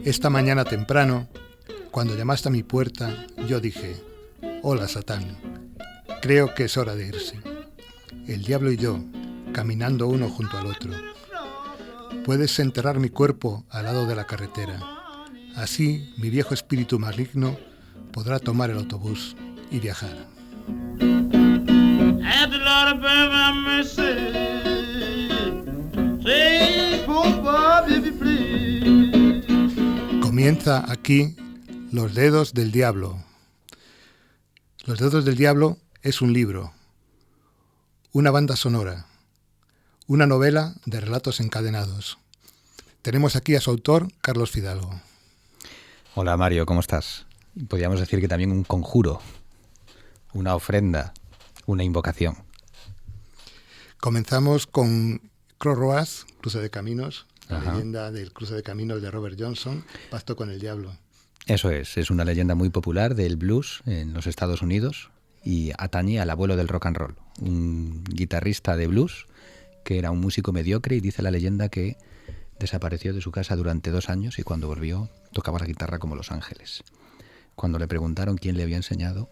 Esta mañana temprano, cuando llamaste a mi puerta, yo dije: hola, Satán, creo que es hora de irse. El diablo y yo, caminando uno junto al otro. Puedes enterrar mi cuerpo al lado de la carretera. Así, mi viejo espíritu maligno podrá tomar el autobús y viajar. Comienza aquí Los Dedos del Diablo. Los Dedos del Diablo es un libro, una banda sonora, una novela de relatos encadenados. Tenemos aquí a su autor, Carlos Fidalgo. Hola Mario, ¿cómo estás? Podríamos decir que también un conjuro, una ofrenda, una invocación. Comenzamos con Crossroads, Cruce de Caminos, la Ajá. leyenda del cruce de caminos de Robert Johnson, Pacto con el Diablo. Eso es una leyenda muy popular del blues en los Estados Unidos y atañe al abuelo del rock and roll, un guitarrista de blues que era un músico mediocre, y dice la leyenda que desapareció de su casa durante 2 años y cuando volvió tocaba la guitarra como Los Ángeles. Cuando le preguntaron quién le había enseñado,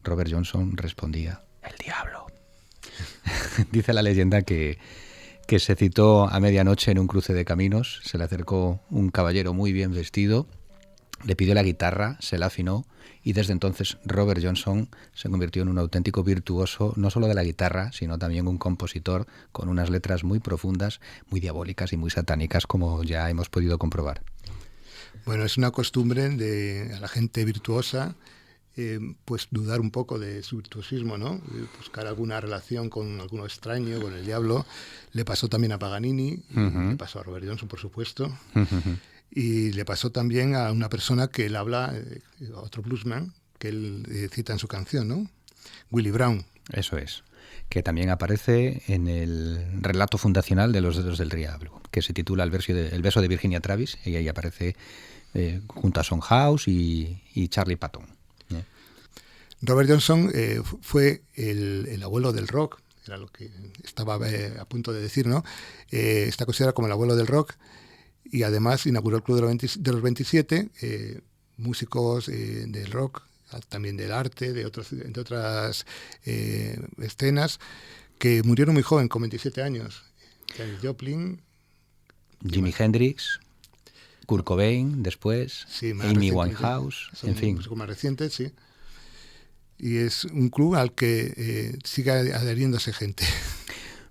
Robert Johnson respondía: el diablo. Dice la leyenda que se citó a medianoche en un cruce de caminos, se le acercó un caballero muy bien vestido, le pidió la guitarra, se la afinó y desde entonces Robert Johnson se convirtió en un auténtico virtuoso, no solo de la guitarra, sino también un compositor con unas letras muy profundas, muy diabólicas y muy satánicas, como ya hemos podido comprobar. Bueno, es una costumbre de a la gente virtuosa pues dudar un poco de su virtuosismo, ¿no? Buscar alguna relación con alguno extraño, con el diablo. Le pasó también a Paganini, le pasó a Robert Johnson, por supuesto. Y le pasó también a una persona que él habla, a otro bluesman, que él cita en su canción, ¿no? Willie Brown. Eso es, que también aparece en el relato fundacional de Los Dedos del Diablo, que se titula El beso de Virginia Travis, y ahí aparece junto a Son House y Charlie Patton. Robert Johnson fue el abuelo del rock, era lo que estaba a punto de decir, ¿no? Está considerado como el abuelo del rock. Y además inauguró el Club de los 27, músicos del rock, también del arte, de otras escenas, que murieron muy joven, con 27 años. Janis Joplin, Jimi Hendrix, Kurt Cobain después, sí, Amy Winehouse, en fin. Músicos más recientes, sí. Y es un club al que sigue adheriéndose gente.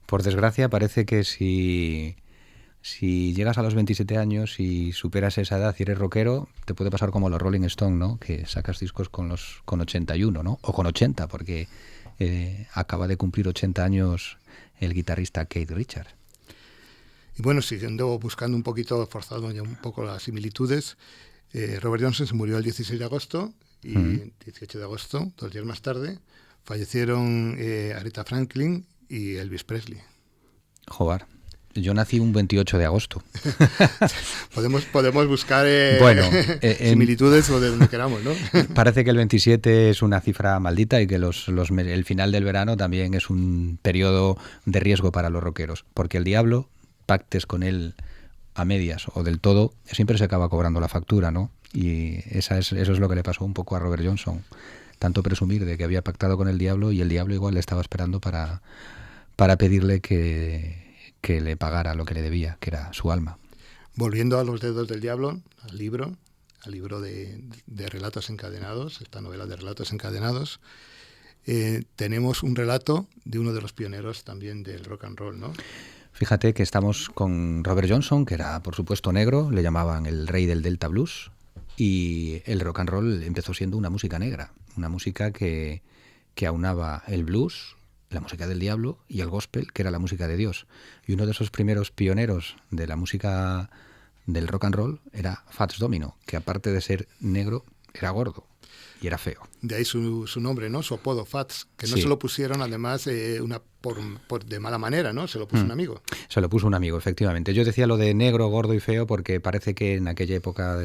Por desgracia, parece que si llegas a los 27 años y superas esa edad y eres rockero, te puede pasar como los Rolling Stones, ¿no? Que sacas discos con 81, ¿no? O con 80, porque acaba de cumplir 80 años el guitarrista Keith Richards. Y bueno, siguiendo buscando un poquito, forzado ya un poco las similitudes, Robert Johnson se murió el 16 de agosto y el 18 de agosto, 2 días más tarde, fallecieron Aretha Franklin y Elvis Presley. Joder. Yo nací un 28 de agosto. podemos buscar similitudes o de donde queramos, ¿no? Parece que el 27 es una cifra maldita y que el final del verano también es un periodo de riesgo para los rockeros, porque el diablo, pactes con él a medias o del todo, siempre se acaba cobrando la factura, ¿no? Y eso es lo que le pasó un poco a Robert Johnson. Tanto presumir de que había pactado con el diablo, y el diablo igual le estaba esperando para pedirle que le pagara lo que le debía, que era su alma. Volviendo a Los Dedos del Diablo, al libro de relatos encadenados, esta novela de relatos encadenados, tenemos un relato de uno de los pioneros también del rock and roll, ¿no? Fíjate que estamos con Robert Johnson, que era por supuesto negro, le llamaban el rey del Delta Blues, y el rock and roll empezó siendo una música negra, una música que aunaba el blues, la música del diablo, y el gospel, que era la música de Dios. Y uno de esos primeros pioneros de la música del rock and roll era Fats Domino, que aparte de ser negro, era gordo y era feo. De ahí su nombre, ¿no? Su apodo, Fats, que no Sí. se lo pusieron además por de mala manera, ¿no? Se lo puso un amigo. Se lo puso un amigo, efectivamente. Yo decía lo de negro, gordo y feo porque parece que en aquella época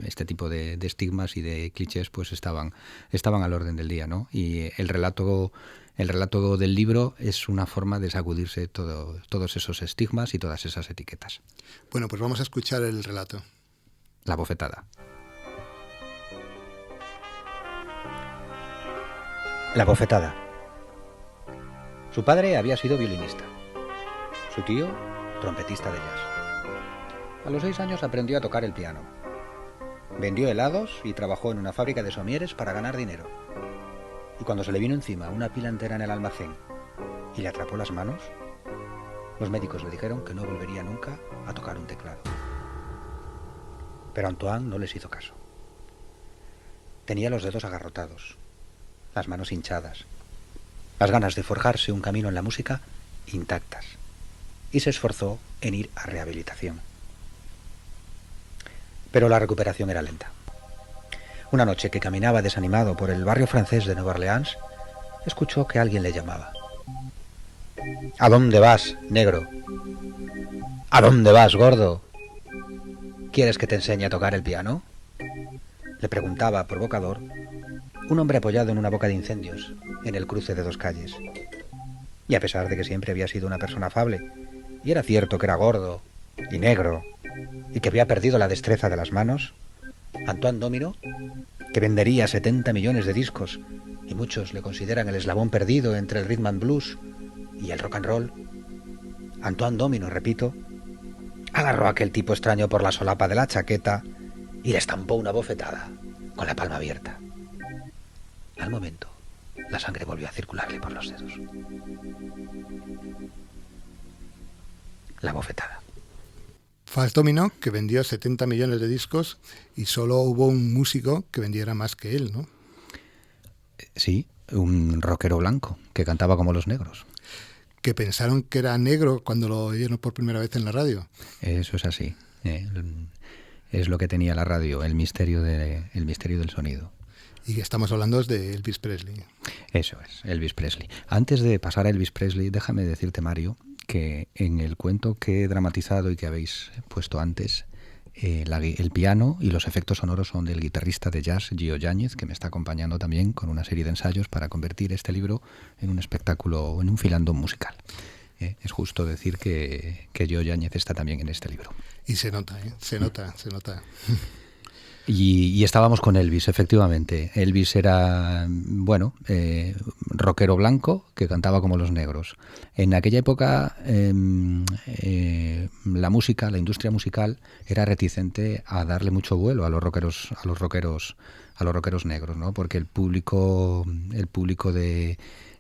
este tipo de estigmas y de clichés pues estaban al orden del día, ¿no? Y el relato del libro es una forma de sacudirse todos esos estigmas y todas esas etiquetas. Bueno, pues vamos a escuchar el relato. La bofetada. La bofetada. Su padre había sido violinista. Su tío, trompetista de jazz. A los 6 años aprendió a tocar el piano. Vendió helados y trabajó en una fábrica de somieres para ganar dinero. Y cuando se le vino encima una pila entera en el almacén y le atrapó las manos, los médicos le dijeron que no volvería nunca a tocar un teclado. Pero Antoine no les hizo caso. Tenía los dedos agarrotados, las manos hinchadas, las ganas de forjarse un camino en la música intactas, y se esforzó en ir a rehabilitación. Pero la recuperación era lenta. Una noche que caminaba desanimado por el barrio francés de Nueva Orleans, escuchó que alguien le llamaba. ¿A dónde vas, negro? ¿A dónde vas, gordo? ¿Quieres que te enseñe a tocar el piano? Le preguntaba, provocador, un hombre apoyado en una boca de incendios, en el cruce de 2 calles. Y a pesar de que siempre había sido una persona afable, y era cierto que era gordo y negro, y que había perdido la destreza de las manos, Antoine Domino, que vendería 70 millones de discos, y muchos le consideran el eslabón perdido entre el rhythm and blues y el rock and roll, Antoine Domino, repito, agarró a aquel tipo extraño por la solapa de la chaqueta y le estampó una bofetada con la palma abierta. Al momento, la sangre volvió a circularle por los dedos. La bofetada. Fats Domino, que vendió 70 millones de discos y solo hubo un músico que vendiera más que él, ¿no? Sí, un rockero blanco que cantaba como los negros. Que pensaron que era negro cuando lo oyeron por primera vez en la radio. Eso es así. Es lo que tenía la radio, el misterio del sonido. Y estamos hablando de Elvis Presley. Eso es, Elvis Presley. Antes de pasar a Elvis Presley, déjame decirte, Mario, que en el cuento que he dramatizado y que habéis puesto antes, el piano y los efectos sonoros son del guitarrista de jazz Gio Yáñez, que me está acompañando también con una serie de ensayos para convertir este libro en un espectáculo, en un filandón musical. Es justo decir que Gio Yáñez está también en este libro. Y se nota. Y estábamos con Elvis, efectivamente. Elvis era, rockero blanco que cantaba como los negros. En aquella época la industria musical era reticente a darle mucho vuelo a los rockeros negros, ¿no? Porque el público de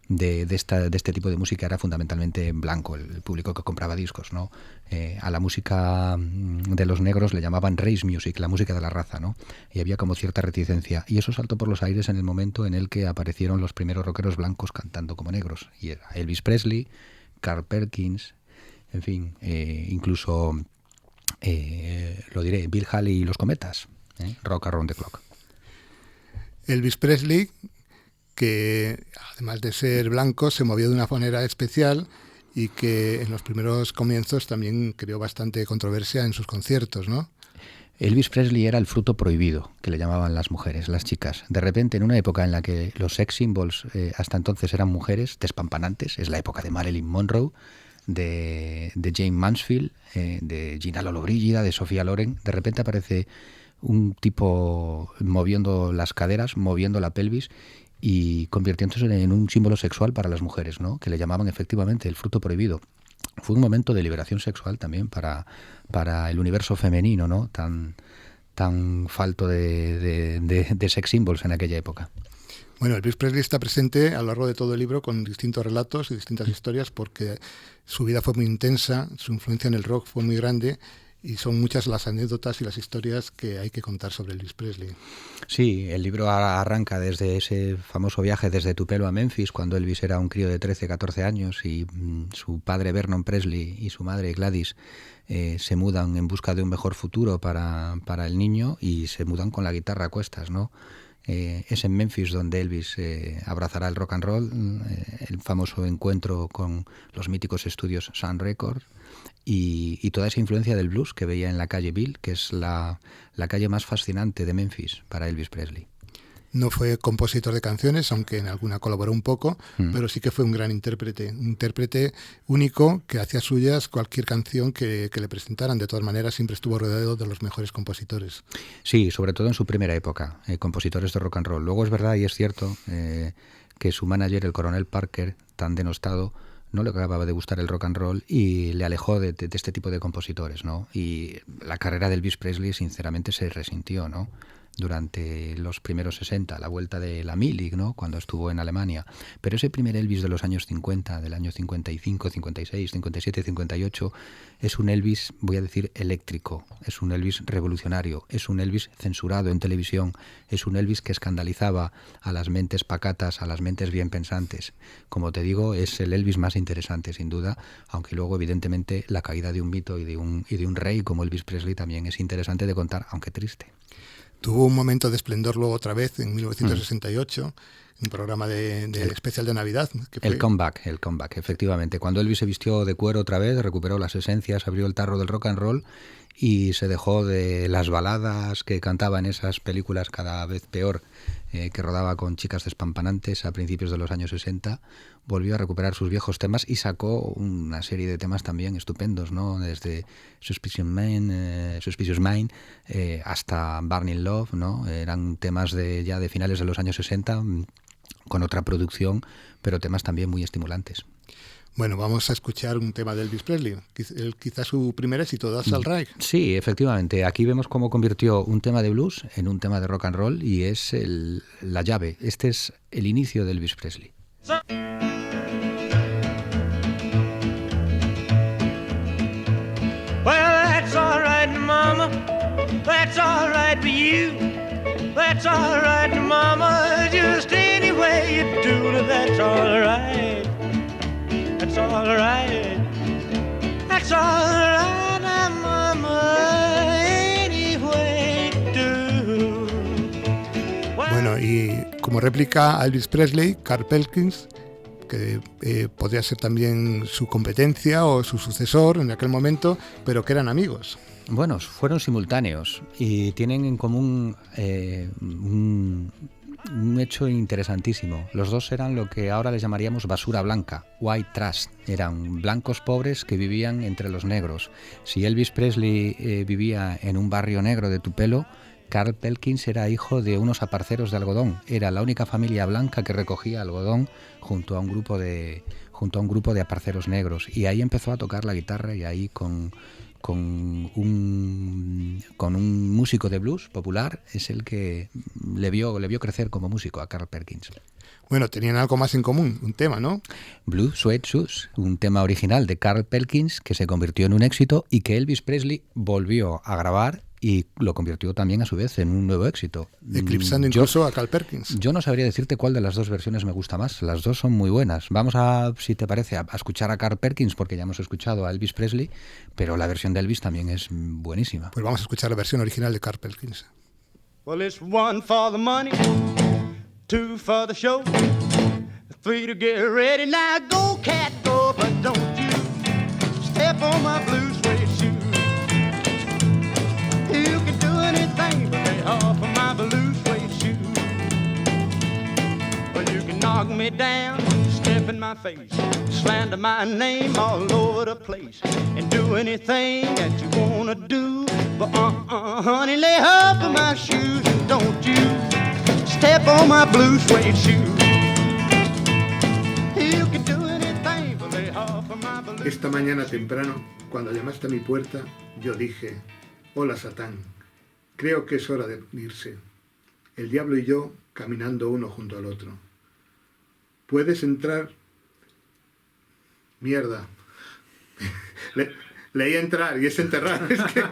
este tipo de música era fundamentalmente blanco, el público que compraba discos, ¿no? A la música de los negros le llamaban race music, la música de la raza, ¿no? Y había como cierta reticencia. Y eso saltó por los aires en el momento en el que aparecieron los primeros rockeros blancos cantando como negros. Y era Elvis Presley, Carl Perkins, en fin, incluso, Bill Haley y los Cometas, Rock Around the Clock. Elvis Presley, que además de ser blanco se movió de una manera especial y que en los primeros comienzos también creó bastante controversia en sus conciertos, ¿no? Elvis Presley era el fruto prohibido, que le llamaban las mujeres, las chicas. De repente, en una época en la que los sex symbols hasta entonces eran mujeres despampanantes, es la época de Marilyn Monroe, de Jane Mansfield, de Gina Lollobrigida, de Sofía Loren. De repente aparece un tipo moviendo las caderas, moviendo la pelvis y convirtiéndose en un símbolo sexual para las mujeres, ¿no? Que le llamaban efectivamente el fruto prohibido. Fue un momento de liberación sexual también para el universo femenino, ¿no? Tan falto de sex symbols en aquella época. Bueno, Elvis Presley está presente a lo largo de todo el libro con distintos relatos y distintas historias porque su vida fue muy intensa, su influencia en el rock fue muy grande y son muchas las anécdotas y las historias que hay que contar sobre Elvis Presley. Sí, el libro arranca desde ese famoso viaje desde Tupelo a Memphis, cuando Elvis era un crío de 13, 14 años y su padre Vernon Presley y su madre Gladys se mudan en busca de un mejor futuro para el niño y se mudan con la guitarra a cuestas, ¿no? Es en Memphis donde Elvis abrazará el rock and roll, el famoso encuentro con los míticos estudios Sun Records y toda esa influencia del blues que veía en la calle Bill, que es la calle más fascinante de Memphis para Elvis Presley. No fue compositor de canciones, aunque en alguna colaboró un poco, pero sí que fue un gran intérprete. Un intérprete único que hacía suyas cualquier canción que le presentaran. De todas maneras, siempre estuvo rodeado de los mejores compositores. Sí, sobre todo en su primera época, compositores de rock and roll. Luego es verdad y es cierto que su manager, el coronel Parker, tan denostado, no le acababa de gustar el rock and roll y le alejó de este tipo de compositores, ¿no? Y la carrera de Elvis Presley, sinceramente, se resintió, ¿no? Durante los primeros 60, la vuelta de la Milig, ¿no? Cuando estuvo en Alemania. Pero ese primer Elvis de los años 50, del año 55, 56, 57, 58, es un Elvis, voy a decir, eléctrico, es un Elvis revolucionario, es un Elvis censurado en televisión, es un Elvis que escandalizaba a las mentes pacatas, a las mentes bien pensantes. Como te digo, es el Elvis más interesante, sin duda, aunque luego, evidentemente, la caída de un mito y de un rey como Elvis Presley también es interesante de contar, aunque triste. Tuvo un momento de esplendor luego otra vez en 1968, un programa de especial de Navidad. Que fue... El comeback, efectivamente. Cuando Elvis se vistió de cuero otra vez, recuperó las esencias, abrió el tarro del rock and roll y se dejó de las baladas que cantaba en esas películas cada vez peor, que rodaba con chicas despampanantes a principios de los años 60, volvió a recuperar sus viejos temas y sacó una serie de temas también estupendos, ¿no? Desde Suspicious Mind hasta Burning Love, ¿no? Eran temas ya de finales de los años 60, con otra producción, pero temas también muy estimulantes. Bueno, vamos a escuchar un tema de Elvis Presley, quizás su primer éxito, That's All Right. Sí, efectivamente. Aquí vemos cómo convirtió un tema de blues en un tema de rock and roll y es la llave. Este es el inicio de Elvis Presley. Well, that's all right, mama. That's all right for you. That's all right, mama. Just any way you do it, that's all right. That's all right. That's all right, mama. Any way you do. Bueno, y como réplica a Elvis Presley, Carl Perkins, que podría ser también su competencia o su sucesor en aquel momento, pero que eran amigos. Bueno, fueron simultáneos y tienen en común un hecho interesantísimo. Los dos eran lo que ahora les llamaríamos basura blanca, white trash. Eran blancos pobres que vivían entre los negros. Si Elvis Presley vivía en un barrio negro de Tupelo, Carl Perkins era hijo de unos aparceros de algodón. Era la única familia blanca que recogía algodón junto a un grupo de aparceros negros. Y ahí empezó a tocar la guitarra y ahí con un músico de blues popular es el que le vio crecer como músico a Carl Perkins. Bueno, tenían algo más en común, un tema, ¿no? Blue Suede Shoes, un tema original de Carl Perkins que se convirtió en un éxito y que Elvis Presley volvió a grabar y lo convirtió también a su vez en un nuevo éxito. Eclipsando incluso a Carl Perkins. Yo no sabría decirte cuál de las dos versiones me gusta más. Las dos son muy buenas. Vamos a, si te parece, a escuchar a Carl Perkins porque ya hemos escuchado a Elvis Presley, pero la versión de Elvis también es buenísima. Pues vamos a escuchar la versión original de Carl Perkins. Well, it's one for the money, two for the show, three to get ready. Now go, cat, go, but don't you step on my blue suede shoe. You can do anything but lay off of my blue suede shoe. Well, you can knock me down, step in my face, slander my name all over the place, and do anything that you wanna do. But honey, lay off of my shoes and don't you step on my blue suede shoe. You can do anything but lay off of my blue. Esta mañana temprano, cuando llamaste a mi puerta, yo dije: hola, Satán, creo que es hora de irse. El diablo y yo caminando uno junto al otro. ¿Puedes entrar? Mierda. Leí entrar y es enterrar. Es que...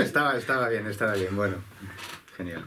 Estaba bien, bueno, genial.